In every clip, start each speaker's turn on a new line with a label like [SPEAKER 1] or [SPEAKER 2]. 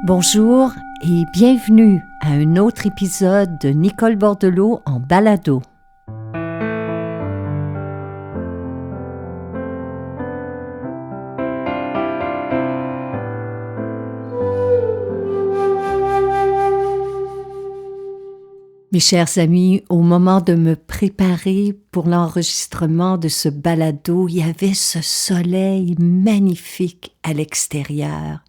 [SPEAKER 1] Bonjour et bienvenue à un autre épisode de Nicole Bordelot en balado. Mes chers amis, au moment de me préparer pour l'enregistrement de ce balado, il y avait ce soleil magnifique à l'extérieur.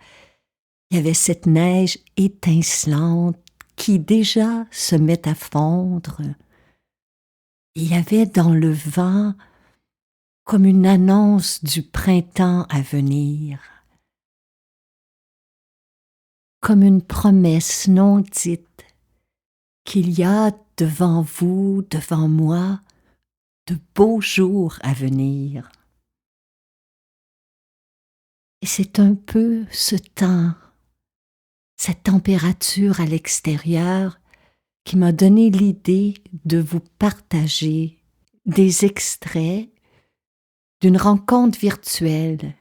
[SPEAKER 1] Il y avait cette neige étincelante qui déjà se met à fondre. Il y avait dans le vent comme une annonce du printemps à venir, comme une promesse non dite qu'il y a devant vous, devant moi, de beaux jours à venir. Et c'est un peu ce temps, cette température à l'extérieur qui m'a donné l'idée de vous partager des extraits d'une rencontre virtuelle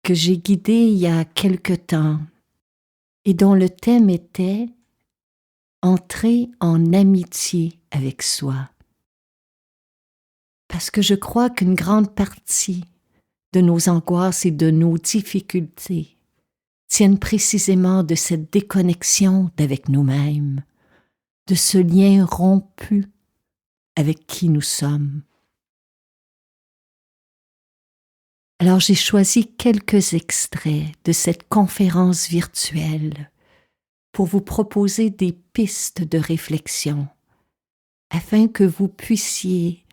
[SPEAKER 1] que j'ai guidée il y a quelque temps et dont le thème était « Entrer en amitié avec soi ». Parce que je crois qu'une grande partie de nos angoisses et de nos difficultés tiennent précisément de cette déconnexion d'avec nous-mêmes, de ce lien rompu avec qui nous sommes. Alors j'ai choisi quelques extraits de cette conférence virtuelle pour vous proposer des pistes de réflexion, afin que vous puissiez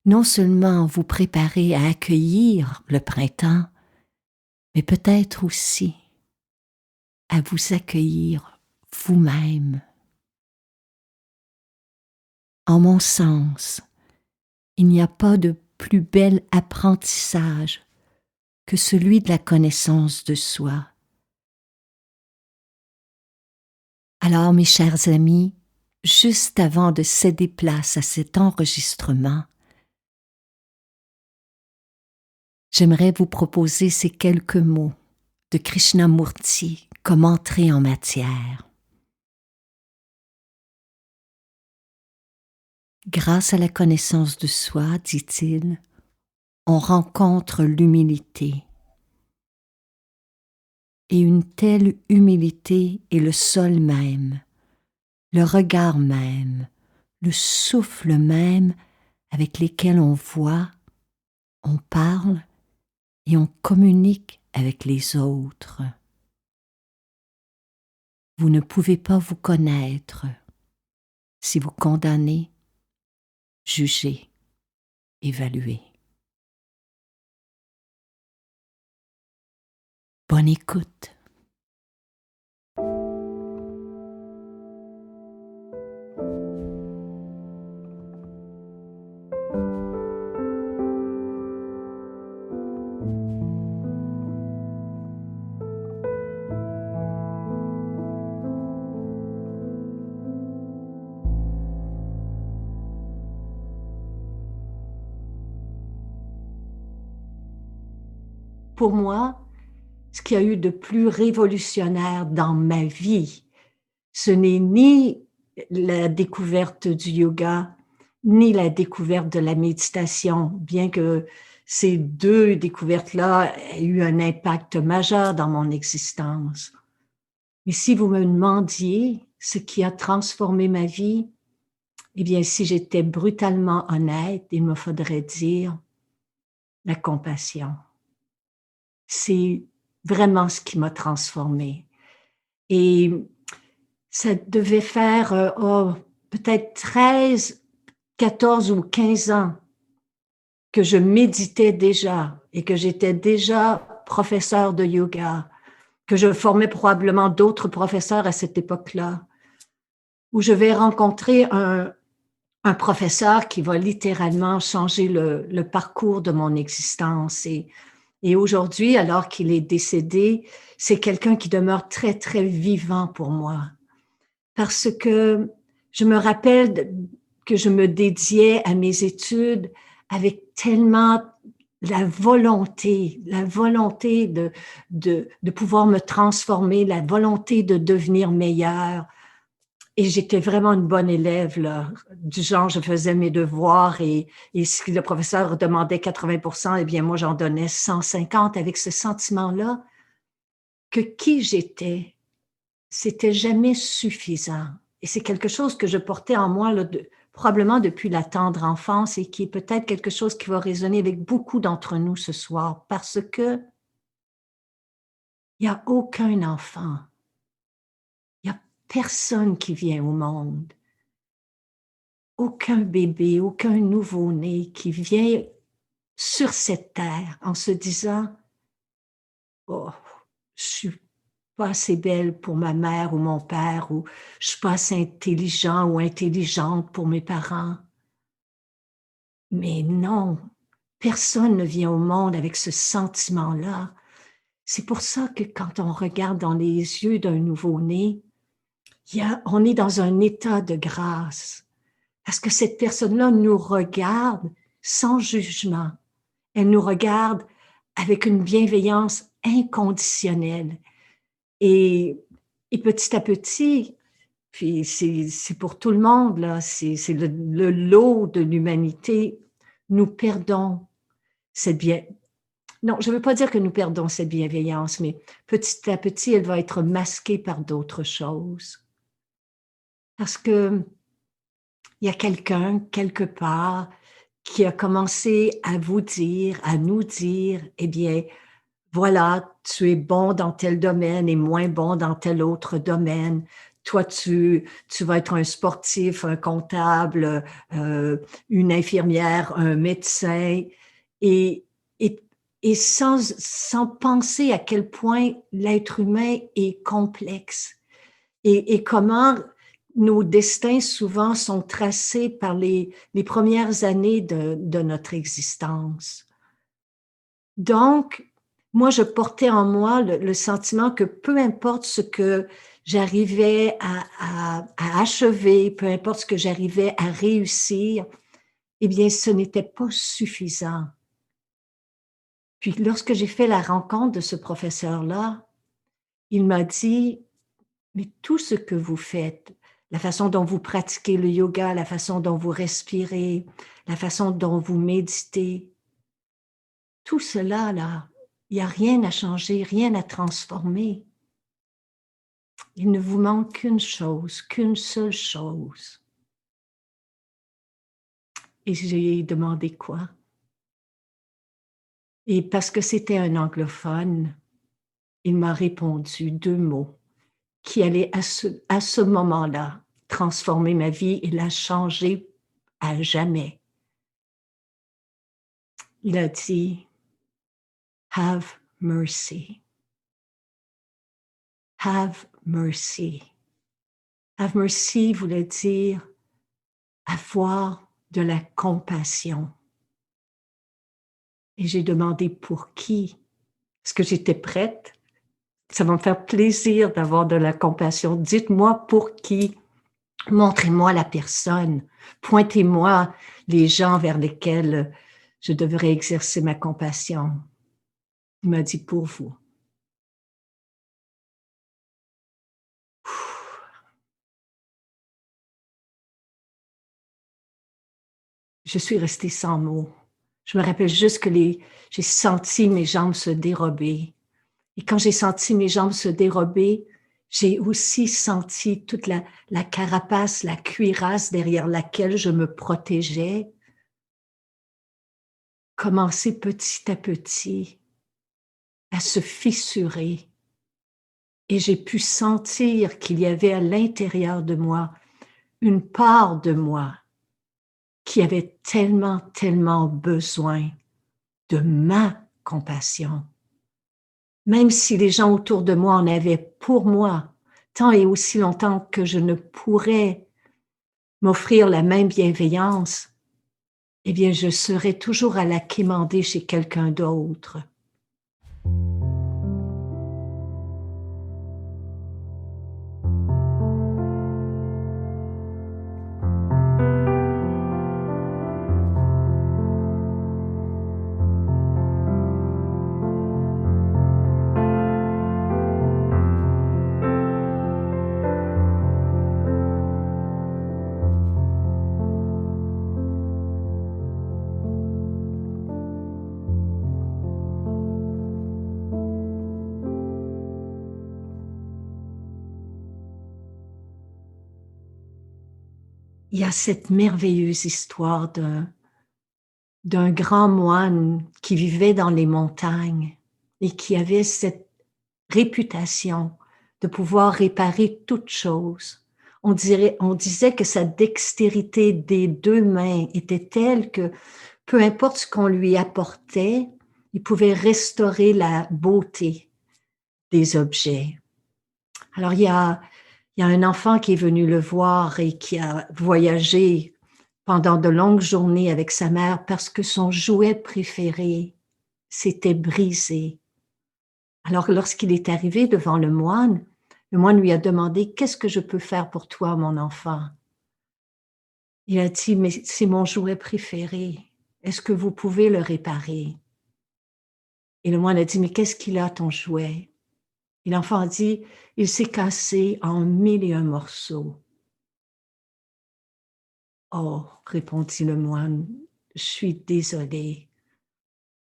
[SPEAKER 1] non seulement vous préparer à accueillir le printemps, mais peut-être aussi à vous accueillir vous-même. En mon sens, il n'y a pas de plus bel apprentissage que celui de la connaissance de soi. Alors, mes chers amis, juste avant de céder place à cet enregistrement, j'aimerais vous proposer ces quelques mots de Krishnamurti comme entrée en matière. Grâce à la connaissance de soi, dit-il, on rencontre l'humilité. Et une telle humilité est le sol même, le regard même, le souffle même avec lesquels on voit, on parle et on communique avec les autres. Vous ne pouvez pas vous connaître si vous condamnez, jugez, évaluez. Bonne écoute. Pour moi, ce qu'il y a eu de plus révolutionnaire dans ma vie, ce n'est ni la découverte du yoga, ni la découverte de la méditation, bien que ces deux découvertes-là aient eu un impact majeur dans mon existence. Mais si vous me demandiez ce qui a transformé ma vie, eh bien, si j'étais brutalement honnête, il me faudrait dire la compassion. C'est vraiment ce qui m'a transformée. Et ça devait faire peut-être 13, 14 ou 15 ans que je méditais déjà et que j'étais déjà professeur de yoga, que je formais probablement d'autres professeurs à cette époque-là, où je vais rencontrer un professeur qui va littéralement changer le parcours de mon existence. Et aujourd'hui, alors qu'il est décédé, c'est quelqu'un qui demeure très, très vivant pour moi. Parce que je me rappelle que je me dédiais à mes études avec tellement la volonté de pouvoir me transformer, la volonté de devenir meilleure. Et j'étais vraiment une bonne élève, là, du genre, je faisais mes devoirs et si le professeur demandait 80%, eh bien, moi, j'en donnais 150 avec ce sentiment-là que qui j'étais, c'était jamais suffisant. Et c'est quelque chose que je portais en moi, là, probablement depuis la tendre enfance et qui est peut-être quelque chose qui va résonner avec beaucoup d'entre nous ce soir parce que il n'y a aucun enfant, il n'y a personne qui vient au monde, aucun bébé, aucun nouveau-né qui vient sur cette terre en se disant oh, je suis pas assez belle pour ma mère ou mon père ou je suis pas assez intelligent ou intelligente pour mes parents. Mais non, personne ne vient au monde avec ce sentiment-là. C'est pour ça que quand on regarde dans les yeux d'un nouveau-né, on est dans un état de grâce. Parce que cette personne-là nous regarde sans jugement. Elle nous regarde avec une bienveillance inconditionnelle. Et, et petit à petit, puis c'est pour tout le monde, là, c'est le lot de l'humanité, nous perdons cette bien. Non, je ne veux pas dire que nous perdons cette bienveillance, mais petit à petit, elle va être masquée par d'autres choses. Parce que il y a quelqu'un, quelque part, qui a commencé à vous dire, à nous dire, eh bien, voilà, tu es bon dans tel domaine et moins bon dans tel autre domaine. Toi, tu vas être un sportif, un comptable, une infirmière, un médecin. Et, et, et sans penser à quel point l'être humain est complexe et comment nos destins souvent sont tracés par les premières années de notre existence. Donc, moi, je portais en moi le sentiment que peu importe ce que j'arrivais à achever, peu importe ce que j'arrivais à réussir, eh bien, ce n'était pas suffisant. Puis, lorsque j'ai fait la rencontre de ce professeur-là, il m'a dit, mais tout ce que vous faites, la façon dont vous pratiquez le yoga, la façon dont vous respirez, la façon dont vous méditez, tout cela, là, il n'y a rien à changer, rien à transformer. Il ne vous manque qu'une seule chose. Et j'ai demandé quoi? Et parce que c'était un anglophone, il m'a répondu 2 mots qui allaient à ce moment-là transformer ma vie et la changer à jamais. Il a dit Have mercy. Have mercy. Have mercy voulait dire avoir de la compassion. Et j'ai demandé pour qui? Est-ce que j'étais prête? Ça va me faire plaisir d'avoir de la compassion. Dites-moi pour qui? Montrez-moi la personne. Pointez-moi les gens vers lesquels je devrais exercer ma compassion. Il m'a dit pour vous. Je suis restée sans mots. Je me rappelle juste que j'ai senti mes jambes se dérober. Et quand j'ai senti mes jambes se dérober, j'ai aussi senti toute la carapace, la cuirasse derrière laquelle je me protégeais, commencer petit à petit à se fissurer. Et j'ai pu sentir qu'il y avait à l'intérieur de moi une part de moi qui avait tellement, tellement besoin de ma compassion. Même si les gens autour de moi en avaient pour moi, tant et aussi longtemps que je ne pourrais m'offrir la même bienveillance, eh bien, je serai toujours à la quémander chez quelqu'un d'autre. il y a cette merveilleuse histoire d'un grand moine qui vivait dans les montagnes et qui avait cette réputation de pouvoir réparer toutes choses. On disait que sa dextérité des deux mains était telle que peu importe ce qu'on lui apportait, il pouvait restaurer la beauté des objets. Alors, il y a un enfant qui est venu le voir et qui a voyagé pendant de longues journées avec sa mère parce que son jouet préféré s'était brisé. Alors, lorsqu'il est arrivé devant le moine lui a demandé, « Qu'est-ce que je peux faire pour toi, mon enfant? » Il a dit, « Mais c'est mon jouet préféré. Est-ce que vous pouvez le réparer? » Et le moine a dit, « Mais qu'est-ce qu'il a, ton jouet? » Et l'enfant a dit, « Il s'est cassé en 1001 morceaux. » « Oh, répondit le moine, je suis désolé,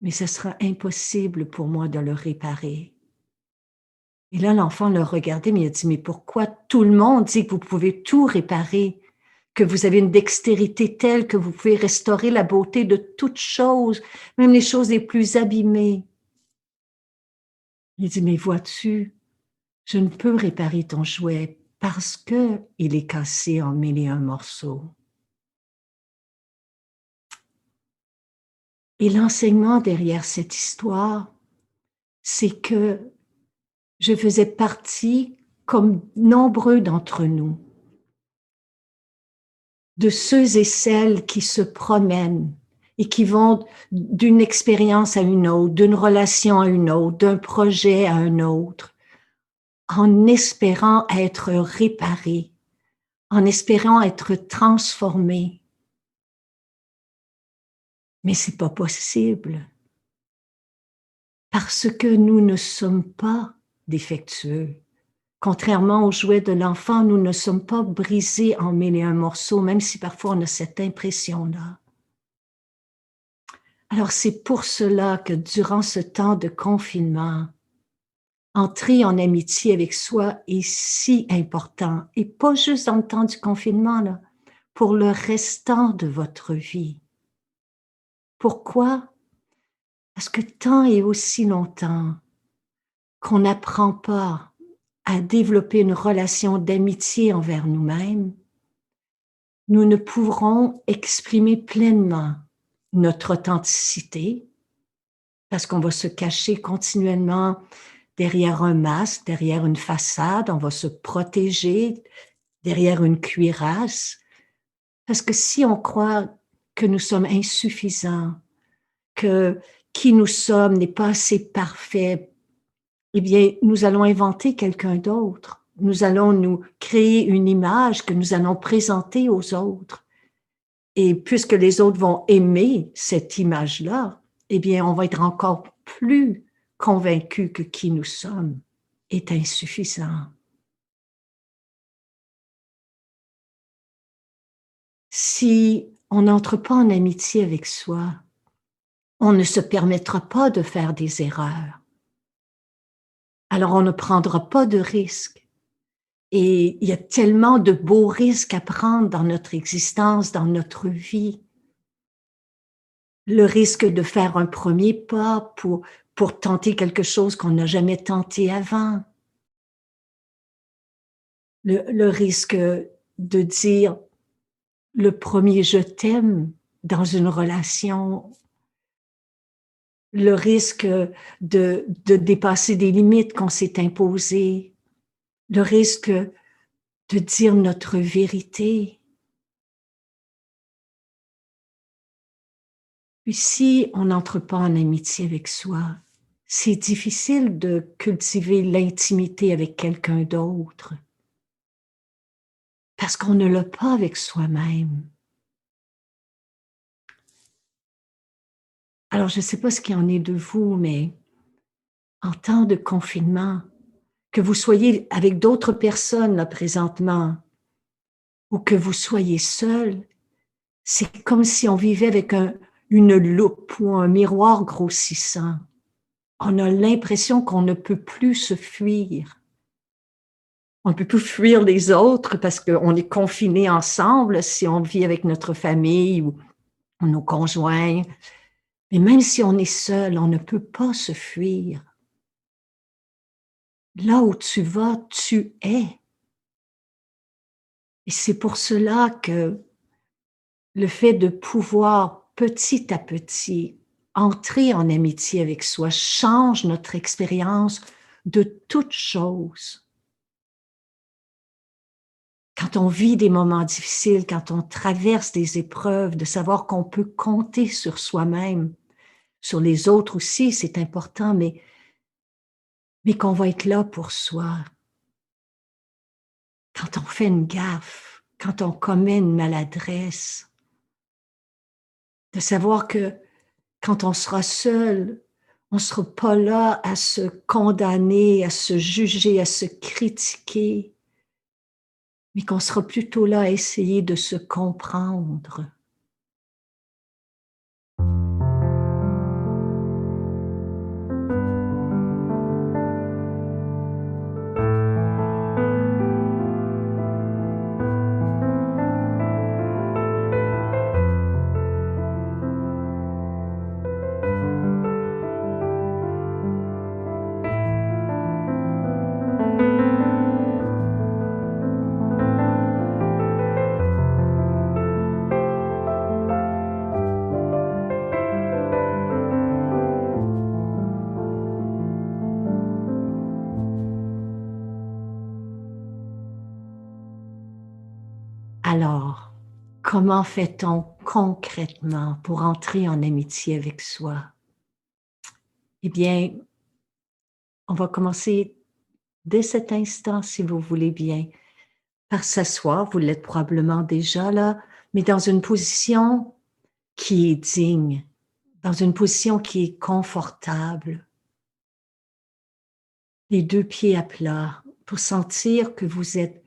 [SPEAKER 1] mais ce sera impossible pour moi de le réparer. » Et là, l'enfant le regardait, mais il a dit, « Mais pourquoi tout le monde dit que vous pouvez tout réparer, que vous avez une dextérité telle que vous pouvez restaurer la beauté de toutes choses, même les choses les plus abîmées? » Il dit, « Mais vois-tu, je ne peux réparer ton jouet parce que il est cassé en 1001 morceaux. » Et l'enseignement derrière cette histoire, c'est que je faisais partie, comme nombreux d'entre nous, de ceux et celles qui se promènent et qui vont d'une expérience à une autre, d'une relation à une autre, d'un projet à un autre, en espérant être réparés, en espérant être transformés. Mais c'est pas possible, parce que nous ne sommes pas défectueux. Contrairement aux jouets de l'enfant, nous ne sommes pas brisés en 1001 morceaux, même si parfois on a cette impression-là. Alors c'est pour cela que durant ce temps de confinement, entrer en amitié avec soi est si important, et pas juste dans le temps du confinement, là, pour le restant de votre vie. Pourquoi? Parce que tant et aussi longtemps qu'on n'apprend pas à développer une relation d'amitié envers nous-mêmes, nous ne pourrons exprimer pleinement notre authenticité parce qu'on va se cacher continuellement derrière un masque, derrière une façade, on va se protéger derrière une cuirasse. Parce que si on croit que nous sommes insuffisants, que qui nous sommes n'est pas assez parfait, eh bien, nous allons inventer quelqu'un d'autre. Nous allons nous créer une image que nous allons présenter aux autres. Et puisque les autres vont aimer cette image-là, eh bien, on va être encore plus convaincus que qui nous sommes est insuffisant. Si on n'entre pas en amitié avec soi, on ne se permettra pas de faire des erreurs. Alors, on ne prendra pas de risques. Et il y a tellement de beaux risques à prendre dans notre existence, dans notre vie. Le risque de faire un premier pas pour tenter quelque chose qu'on n'a jamais tenté avant. Le risque de dire le premier je t'aime dans une relation. Le risque de dépasser des limites qu'on s'est imposées. Le risque de dire notre vérité. Puis si on n'entre pas en amitié avec soi, c'est difficile de cultiver l'intimité avec quelqu'un d'autre parce qu'on ne l'a pas avec soi-même. Alors, je ne sais pas ce qu'il en est de vous, mais en temps de confinement, que vous soyez avec d'autres personnes là présentement ou que vous soyez seul, c'est comme si on vivait avec une loupe ou un miroir grossissant. On a l'impression qu'on ne peut plus se fuir. On ne peut plus fuir les autres parce qu'on est confinés ensemble si on vit avec notre famille ou nos conjoints. Mais même si on est seul, on ne peut pas se fuir. Là où tu vas, tu es. Et c'est pour cela que le fait de pouvoir petit à petit entrer en amitié avec soi change notre expérience de toute chose. Quand on vit des moments difficiles, quand on traverse des épreuves, de savoir qu'on peut compter sur soi-même, sur les autres aussi, c'est important, mais qu'on va être là pour soi. Quand on fait une gaffe, quand on commet une maladresse, de savoir que quand on sera seul, on ne sera pas là à se condamner, à se juger, à se critiquer, mais qu'on sera plutôt là à essayer de se comprendre. Alors, comment fait-on concrètement pour entrer en amitié avec soi? Eh bien, on va commencer dès cet instant, si vous voulez bien, par s'asseoir. Vous l'êtes probablement déjà là, mais dans une position qui est digne, dans une position qui est confortable, les deux pieds à plat, pour sentir que vous êtes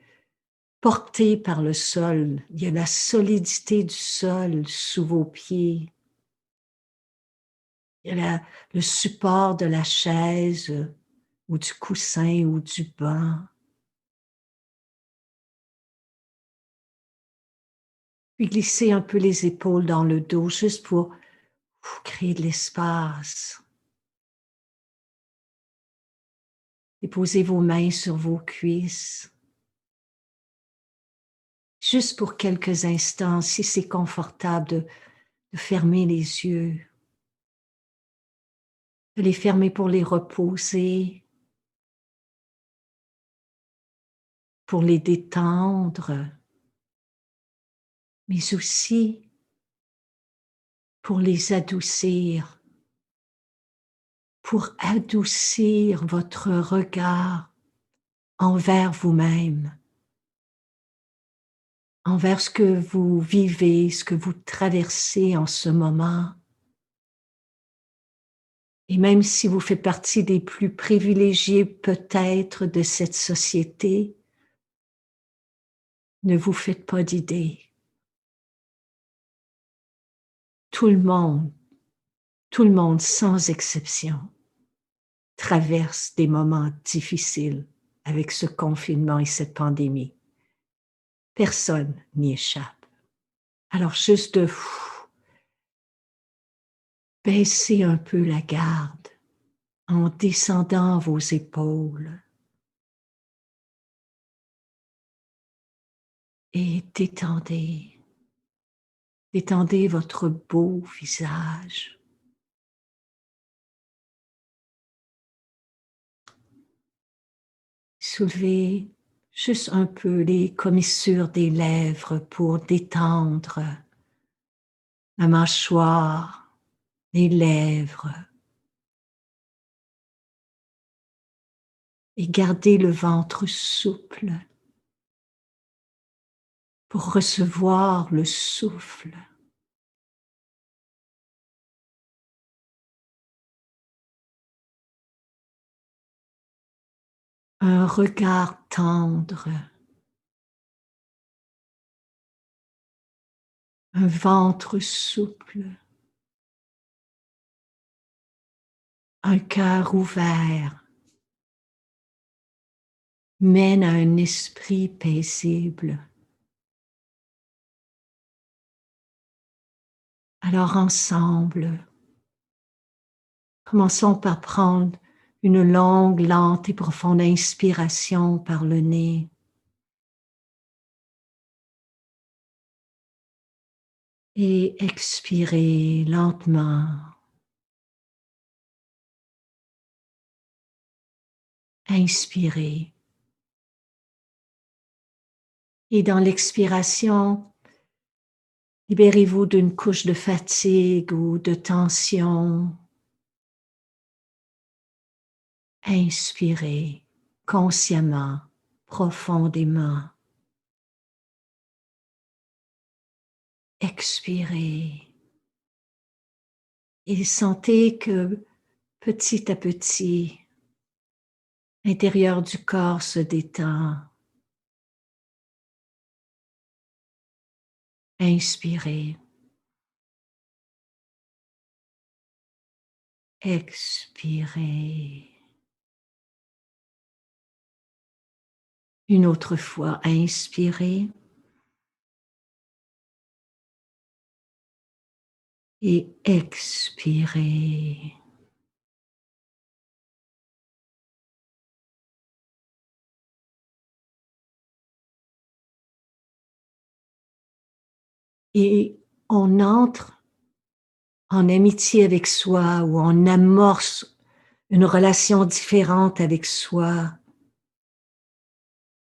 [SPEAKER 1] porté par le sol. Il y a la solidité du sol sous vos pieds. Il y a le support de la chaise ou du coussin ou du banc. Puis glissez un peu les épaules dans le dos juste pour créer de l'espace. Et posez vos mains sur vos cuisses. Juste pour quelques instants, si c'est confortable de fermer les yeux, de les fermer pour les reposer, pour les détendre, mais aussi pour les adoucir, pour adoucir votre regard envers vous-même, envers ce que vous vivez, ce que vous traversez en ce moment. Et même si vous faites partie des plus privilégiés peut-être de cette société, ne vous faites pas d'idées. Tout le monde sans exception, traverse des moments difficiles avec ce confinement et cette pandémie. Personne n'y échappe. Alors juste de baisser un peu la garde en descendant vos épaules et détendez votre beau visage. Soulevez juste un peu les commissures des lèvres pour détendre la mâchoire, les lèvres, et gardez le ventre souple pour recevoir le souffle. Un regard tendre, un ventre souple, un cœur ouvert, mène à un esprit paisible. Alors ensemble, commençons par prendre une longue, lente et profonde inspiration par le nez. Et expirez lentement. Inspirez. Et dans l'expiration, libérez-vous d'une couche de fatigue ou de tension. Inspirez consciemment, profondément. Expirez. Et sentez que petit à petit, l'intérieur du corps se détend. Inspirez. Expirez. Une autre fois, inspirez. Et expirez. Et on entre en amitié avec soi ou on amorce une relation différente avec soi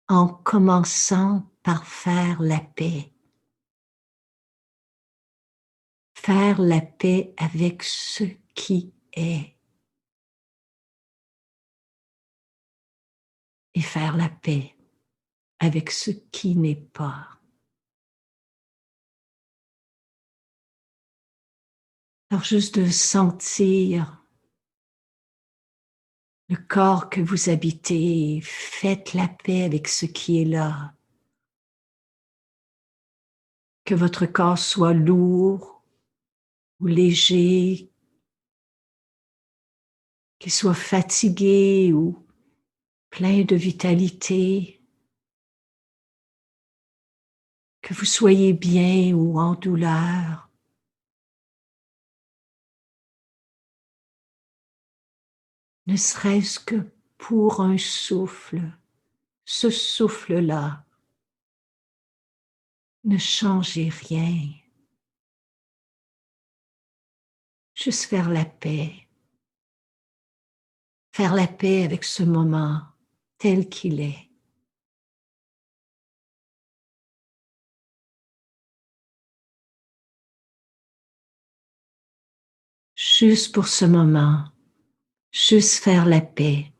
[SPEAKER 1] en commençant par faire la paix. Faire la paix avec ce qui est. Et faire la paix avec ce qui n'est pas. Alors juste de sentir le corps que vous habitez, faites la paix avec ce qui est là. Que votre corps soit lourd ou léger, qu'il soit fatigué ou plein de vitalité, que vous soyez bien ou en douleur. Ne serait-ce que pour un souffle, ce souffle-là, ne changez rien. Juste faire la paix. Faire la paix avec ce moment tel qu'il est. Juste pour ce moment, juste faire la paix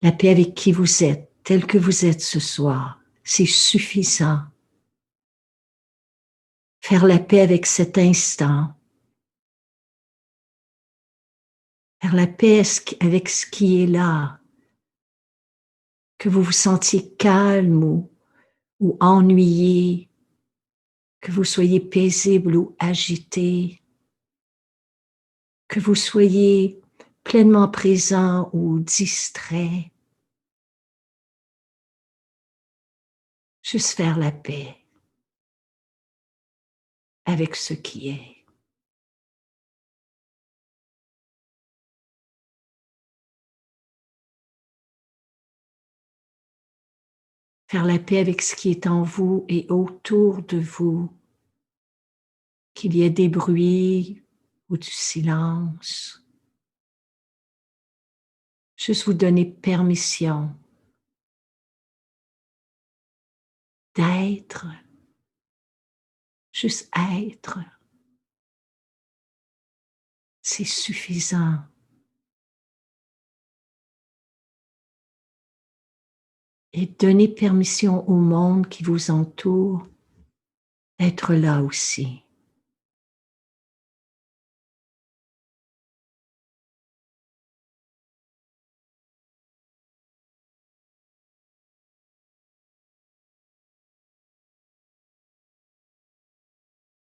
[SPEAKER 1] avec qui vous êtes, tel que vous êtes ce soir, c'est suffisant. Faire la paix avec cet instant, faire la paix avec ce qui est là, que vous vous sentiez calme ou ennuyé, que vous soyez paisible ou agité, que vous soyez pleinement présent ou distrait. Juste faire la paix avec ce qui est. Faire la paix avec ce qui est en vous et autour de vous, qu'il y ait des bruits ou du silence. Juste vous donner permission d'être, juste être. C'est suffisant. Et donner permission au monde qui vous entoure d'être là aussi.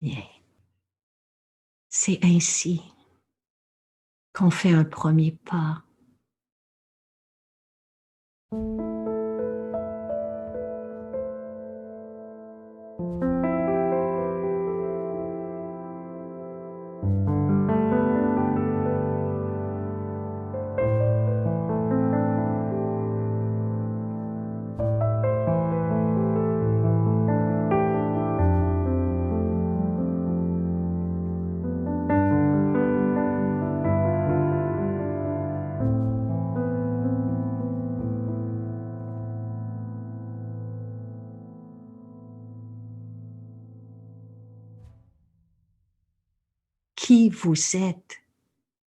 [SPEAKER 1] Bien. C'est ainsi qu'on fait un premier pas. qui vous êtes.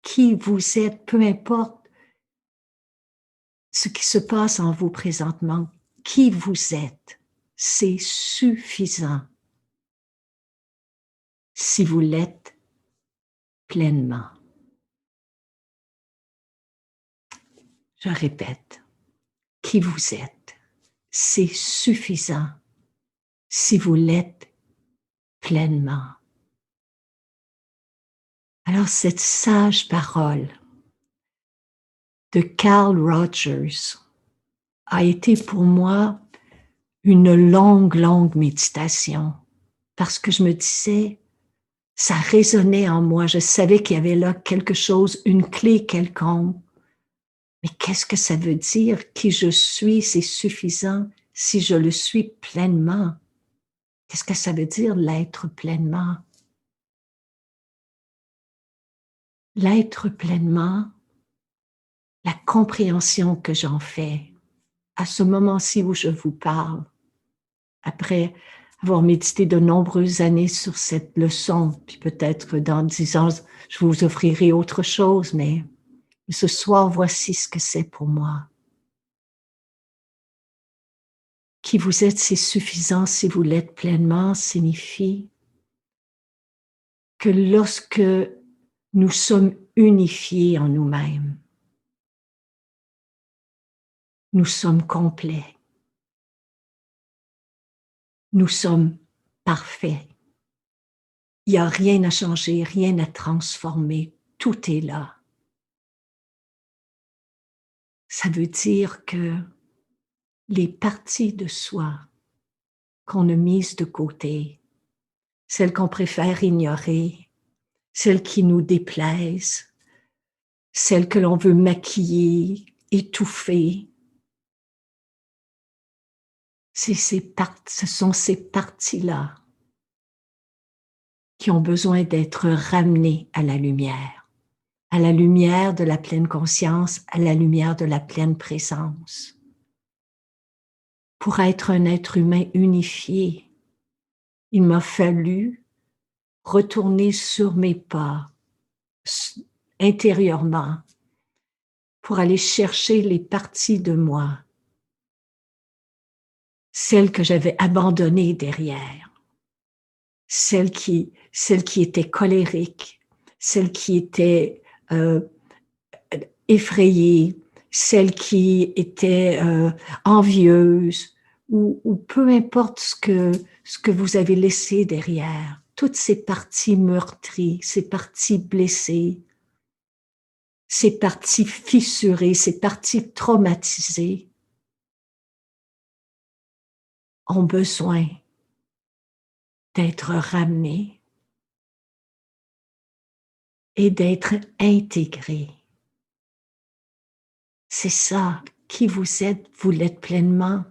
[SPEAKER 1] Qui vous êtes, peu importe ce qui se passe en vous présentement, qui vous êtes, c'est suffisant si vous l'êtes pleinement. Je répète, qui vous êtes, c'est suffisant si vous l'êtes pleinement. Alors cette sage parole de Carl Rogers a été pour moi une longue méditation parce que je me disais, ça résonnait en moi, je savais qu'il y avait là quelque chose, une clé quelconque. Mais qu'est-ce que ça veut dire? Qui je suis, c'est suffisant si je le suis pleinement. Qu'est-ce que ça veut dire, l'être pleinement? L'être pleinement, la compréhension que j'en fais, à ce moment-ci où je vous parle, après avoir médité de nombreuses années sur cette leçon, puis peut-être dans 10 ans, je vous offrirai autre chose, mais ce soir, voici ce que c'est pour moi. Qui vous êtes, c'est suffisant si vous l'êtes pleinement, signifie que lorsque nous sommes unifiés en nous-mêmes, nous sommes complets. Nous sommes parfaits. Il n'y a rien à changer, rien à transformer. Tout est là. Ça veut dire que les parties de soi qu'on a mises de côté, celles qu'on préfère ignorer, celles qui nous déplaisent, celles que l'on veut maquiller, étouffer, ce sont ces parties-là qui ont besoin d'être ramenées à la lumière de la pleine conscience, à la lumière de la pleine présence. Pour être un être humain unifié, il m'a fallu retourner sur mes pas intérieurement pour aller chercher les parties de moi, celles que j'avais abandonnées derrière, celles qui étaient colériques, celles qui étaient effrayées, celles qui étaient envieuses, ou peu importe ce que vous avez laissé derrière, toutes ces parties meurtries, ces parties blessées, ces parties fissurées, ces parties traumatisées ont besoin d'être ramenées et d'être intégrées. C'est ça, qui vous êtes, vous l'êtes pleinement.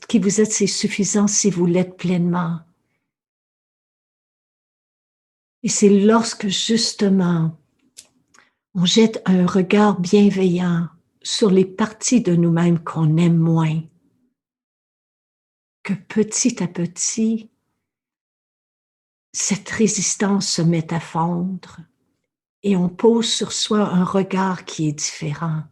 [SPEAKER 1] Qui vous êtes, c'est suffisant si vous l'êtes pleinement. Et c'est lorsque justement on jette un regard bienveillant sur les parties de nous-mêmes qu'on aime moins, que petit à petit, cette résistance se met à fondre et on pose sur soi un regard qui est différent.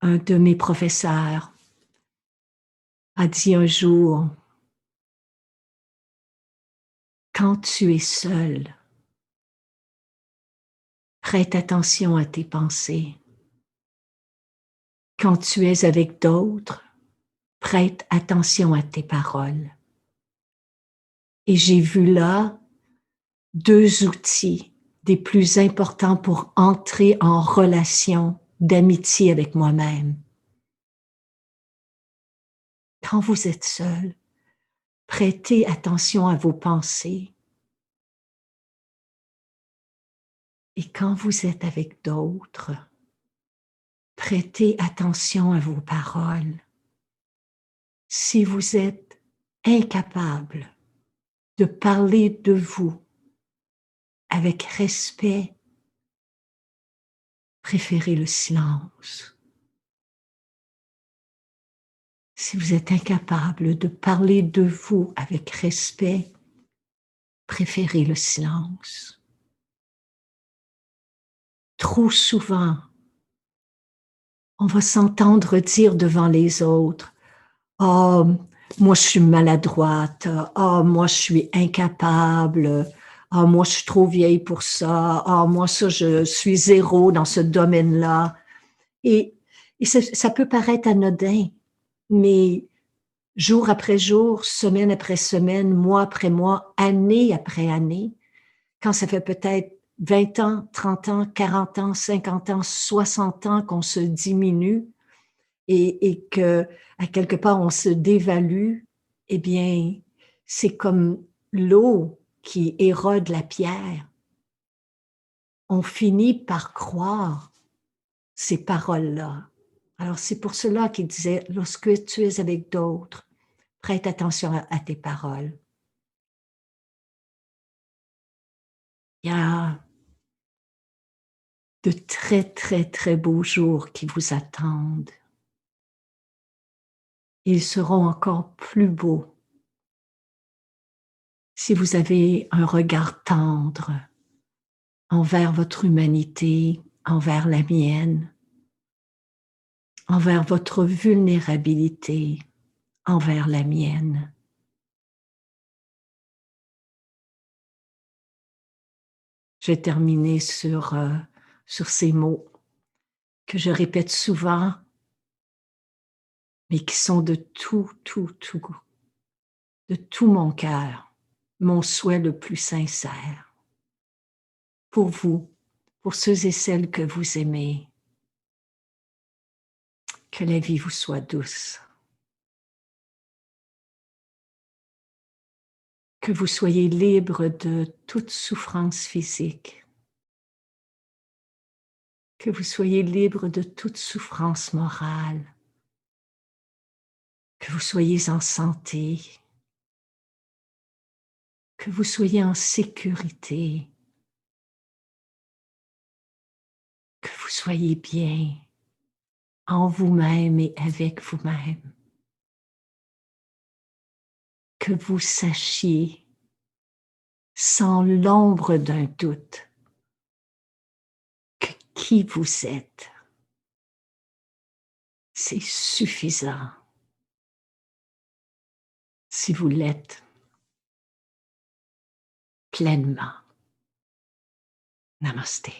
[SPEAKER 1] Un de mes professeurs a dit un jour, quand tu es seul, prête attention à tes pensées. Quand tu es avec d'autres, prête attention à tes paroles. Et j'ai vu là 2 outils des plus importants pour entrer en relation d'amitié avec moi-même. Quand vous êtes seul, prêtez attention à vos pensées. Et quand vous êtes avec d'autres, prêtez attention à vos paroles. Si vous êtes incapable de parler de vous avec respect, préférez le silence. Si vous êtes incapable de parler de vous avec respect, préférez le silence. Trop souvent, on va s'entendre dire devant les autres, « Oh, moi je suis maladroite. Oh, moi je suis incapable. Oh, moi je suis trop vieille pour ça. Oh, moi ça, je suis zéro dans ce domaine-là. » Et ça peut paraître anodin, mais jour après jour, semaine après semaine, mois après mois, année après année, quand ça fait peut-être 20 ans, 30 ans, 40 ans, 50 ans, 60 ans qu'on se diminue et que, à quelque part, on se dévalue, eh bien, c'est comme l'eau qui érode la pierre. On finit par croire ces paroles-là. Alors, c'est pour cela qu'il disait, lorsque tu es avec d'autres, prête attention à tes paroles. Il y a de très, très, très beaux jours qui vous attendent. Ils seront encore plus beaux si vous avez un regard tendre envers votre humanité, envers la mienne, envers votre vulnérabilité, envers la mienne. Je vais terminer sur ces mots que je répète souvent, mais qui sont de tout mon cœur, mon souhait le plus sincère. Pour vous, pour ceux et celles que vous aimez, que la vie vous soit douce. Que vous soyez libre de toute souffrance physique. Que vous soyez libre de toute souffrance morale. Que vous soyez en santé. Que vous soyez en sécurité. Que vous soyez bien en vous-même et avec vous-même. Que vous sachiez sans l'ombre d'un doute que qui vous êtes, c'est suffisant. Si vous l'êtes pleinement. Namaste.